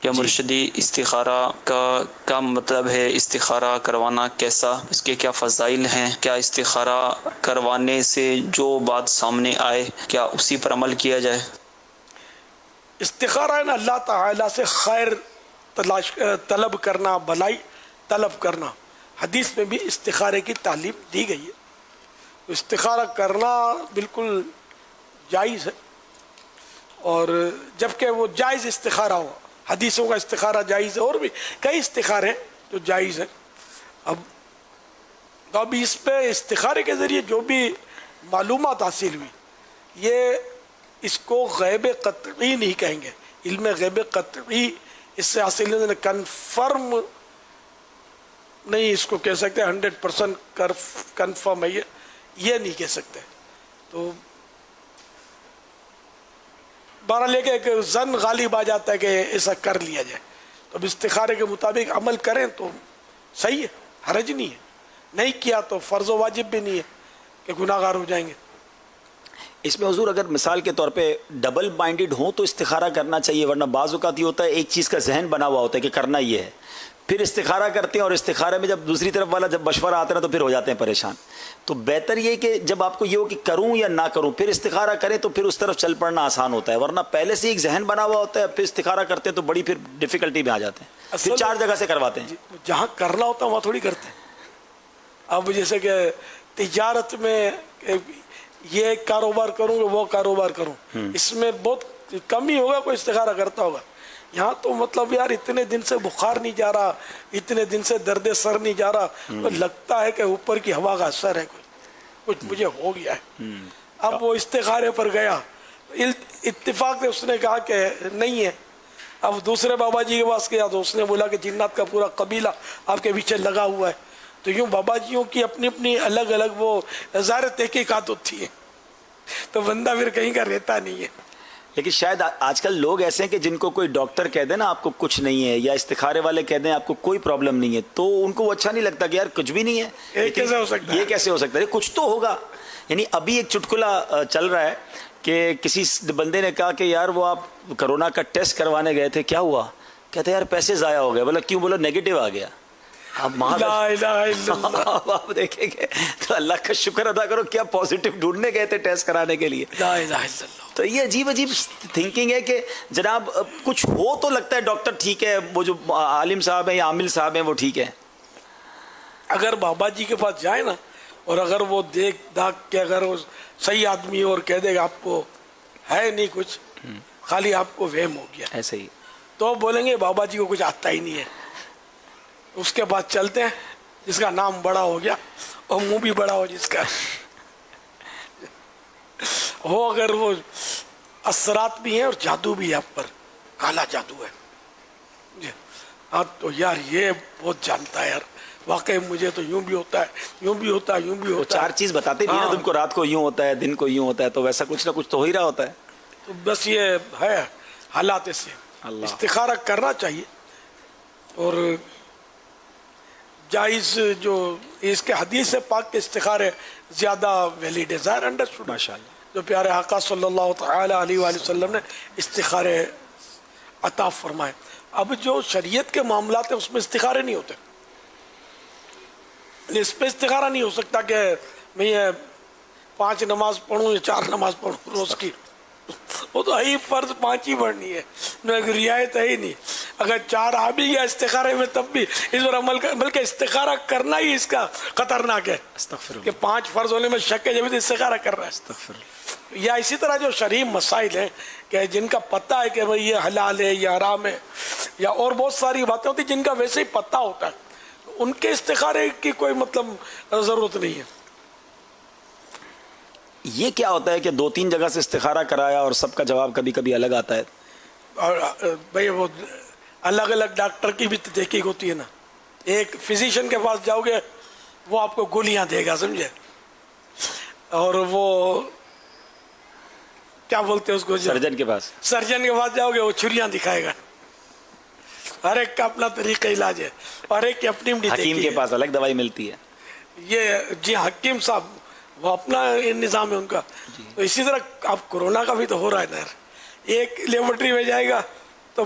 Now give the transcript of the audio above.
یا مرشدی استخارہ کا مطلب ہے استخارہ کروانا کیسا، اس کے کیا فضائل ہیں، کیا استخارہ کروانے سے جو بات سامنے آئے کیا اسی پر عمل کیا جائے؟ استخارہ ہے نا اللہ تعالیٰ سے خیر طلب کرنا، بھلائی طلب کرنا. حدیث میں بھی استخارے کی تعلیم دی گئی ہے. استخارہ کرنا بالکل جائز ہے، اور جبکہ وہ جائز استخارہ ہو. حدیثوں کا استخارہ جائز ہے، اور بھی کئی استخارے جو جائز ہیں. اب اس پہ استخارے کے ذریعے جو بھی معلومات حاصل ہوئی، یہ اس کو غیب قطعی نہیں کہیں گے. علم غیب قطعی اس سے حاصل نہیں، کنفرم نہیں اس کو کہہ سکتے، 100% کنفرم ہے یہ نہیں کہہ سکتے. تو بہرحال لے کے ایک زن غالب آ جاتا ہے کہ ایسا کر لیا جائے. تو اب استخارے کے مطابق عمل کریں تو صحیح ہے، حرج نہیں ہے. نہیں کیا تو فرض و واجب بھی نہیں ہے کہ گناہ گار ہو جائیں گے. اس میں حضور اگر مثال کے طور پہ ڈبل مائنڈڈ ہوں تو استخارہ کرنا چاہیے، ورنہ بعض اوقات یہ ہوتا ہے ایک چیز کا ذہن بنا ہوا ہوتا ہے کہ کرنا یہ ہے، پھر استخارہ کرتے ہیں اور استخارے میں جب دوسری طرف والا جب مشورہ آتا ہے تو پھر ہو جاتے ہیں پریشان. تو بہتر یہ کہ جب آپ کو یہ ہو کہ کروں یا نہ کروں، پھر استخارہ کریں تو پھر اس طرف چل پڑنا آسان ہوتا ہے، ورنہ پہلے سے ایک ذہن بنا ہوا ہوتا ہے، پھر استخارہ کرتے ہیں تو بڑی پھر ڈیفیکلٹی میں آ جاتے ہیں، پھر 4 جگہ سے کرواتے ہیں. جہاں کرنا ہوتا ہے وہاں تھوڑی کرتے ہیں. اب جیسے کہ تجارت میں یہ کاروبار کروں گا وہ کاروبار کروں، اس میں بہت کم ہی ہوگا کوئی استخارہ کرتا ہوگا. یہاں تو مطلب یار اتنے دن سے بخار نہیں جا رہا، اتنے دن سے درد سر نہیں جا رہا، تو لگتا ہے کہ اوپر کی ہوا کا اثر ہے، کچھ مجھے ہو گیا ہے. اب وہ استخارے پر گیا، اتفاق سے اس نے کہا کہ نہیں ہے. اب دوسرے بابا جی کے پاس گیا تو اس نے بولا کہ جنات کا پورا قبیلہ آپ کے پیچھے لگا ہوا ہے. تو یوں بابا جیوں کی اپنی اپنی الگ الگ وہ ظاہر تحقیقات ہوتی ہیں، تو بندہ پھر کہیں کا رہتا نہیں ہے. لیکن شاید آج کل لوگ ایسے ہیں کہ جن کو کوئی ڈاکٹر کہہ دے نا آپ کو کچھ نہیں ہے، یا استخارے والے کہہ دیں آپ کو کوئی پرابلم نہیں ہے، تو ان کو وہ اچھا نہیں لگتا کہ یار کچھ بھی نہیں ہے. یہ کیسے ہو سکتا ہے؟ یہ کیسے ہو سکتا ہے؟ کچھ تو ہوگا. یعنی ابھی ایک چٹکلا چل رہا ہے کہ کسی بندے نے کہا کہ یار وہ آپ کرونا کا ٹیسٹ کروانے گئے تھے، کیا ہوا؟ کہتے یار پیسے ضائع ہو گئے. بولا کیوں؟ بولا نیگیٹو آ گیا. لا الہ الا اللہ. آپ دیکھیں گے تو اللہ کا شکر ادا کرو، کیا پازیٹو ڈھونڈنے گئے تھے ٹیسٹ کرانے کے لیے. لا الہ الا اللہ. تو یہ عجیب عجیب تھنکنگ ہے کہ جناب کچھ ہو تو لگتا ہے ڈاکٹر ٹھیک ہے، وہ جو عالم صاحب ہیں یا عامل صاحب ہیں وہ ٹھیک ہے. اگر بابا جی کے پاس جائے نا، اور اگر وہ دیکھ داکھ کے اگر وہ صحیح آدمی اور کہہ دے گا آپ کو ہے نہیں کچھ، خالی آپ کو وہم ہو گیا، ایسے ہی تو بولیں گے بابا جی کو کچھ آتا ہی نہیں ہے. اس کے بعد چلتے ہیں جس کا نام بڑا ہو گیا اور منہ بھی بڑا ہو جس کا ہو. اگر وہ اثرات بھی ہیں اور جادو بھی ہے آپ پر، کالا جادو ہے ہاں، تو یار یہ بہت جانتا ہے یار، واقعی مجھے تو یوں بھی ہوتا ہے، یوں بھی ہوتا ہے، یوں بھی ہوتا ہے. 4 چیز بتاتے بھی ہیں تم کو، رات کو یوں ہوتا ہے، دن کو یوں ہوتا ہے، تو ویسا کچھ نہ کچھ تو ہو ہی رہا ہوتا ہے. تو بس یہ ہے حالات سے. استخارہ کرنا چاہیے، اور جائز جو اس کے حدیث پاک کے استخارے زیادہ ویلیڈ ہے، ظاہر انڈرسٹوڈ. ماشاءاللہ. جو پیارے آقا صلی اللہ تعالی علیہ وآلہ وسلم نے استخارے عطا فرمائے. اب جو شریعت کے معاملات ہیں اس میں استخارے نہیں ہوتے. اس پہ استخارہ نہیں ہو سکتا کہ میں یہ 5 نماز پڑھوں یا 4 نماز پڑھوں روز کی. وہ تو ہی فرض 5 ہی پڑھنی ہے، ایک رعایت ہے ہی نہیں. اگر 4 آ بھی گیا استخارے میں تب بھی اس پر عمل کر، بلکہ استخارہ کرنا ہی اس کا خطرناک ہے کہ 5 فرض ہونے میں شک ہے، جب بھی استخارہ کر رہا ہے. یا اسی طرح جو شرعی مسائل ہیں کہ جن کا پتہ ہے کہ بھئی یہ حلال ہے یا حرام ہے، یا اور بہت ساری باتیں ہوتی جن کا ویسے ہی پتہ ہوتا ہے، ان کے استخارے کی کوئی مطلب ضرورت نہیں ہے. یہ کیا ہوتا ہے کہ 2-3 جگہ سے استخارہ کرایا اور سب کا جواب کبھی کبھی الگ آتا ہے؟ اور بھئی وہ الگ الگ ڈاکٹر کی بھی تحقیق ہوتی ہے نا. ایک فزیشین کے پاس جاؤ گے وہ آپ کو گولیاں دے گا، سمجھے، اور وہ کیا بولتے ہیں اس کو، سرجن کے پاس جاؤ گے وہ چھریاں دکھائے گا. ہر ایک کا اپنا طریقہ علاج ہے، اور ایک کی اپنی حکیم کے پاس الگ دوائی ملتی ہے. یہ جی حکیم صاحب وہ اپنا نظام ہے ان کا. تو اسی طرح اب کورونا کا بھی تو ہو رہا ہے نا. ایک لیبورٹری میں جائے گا تو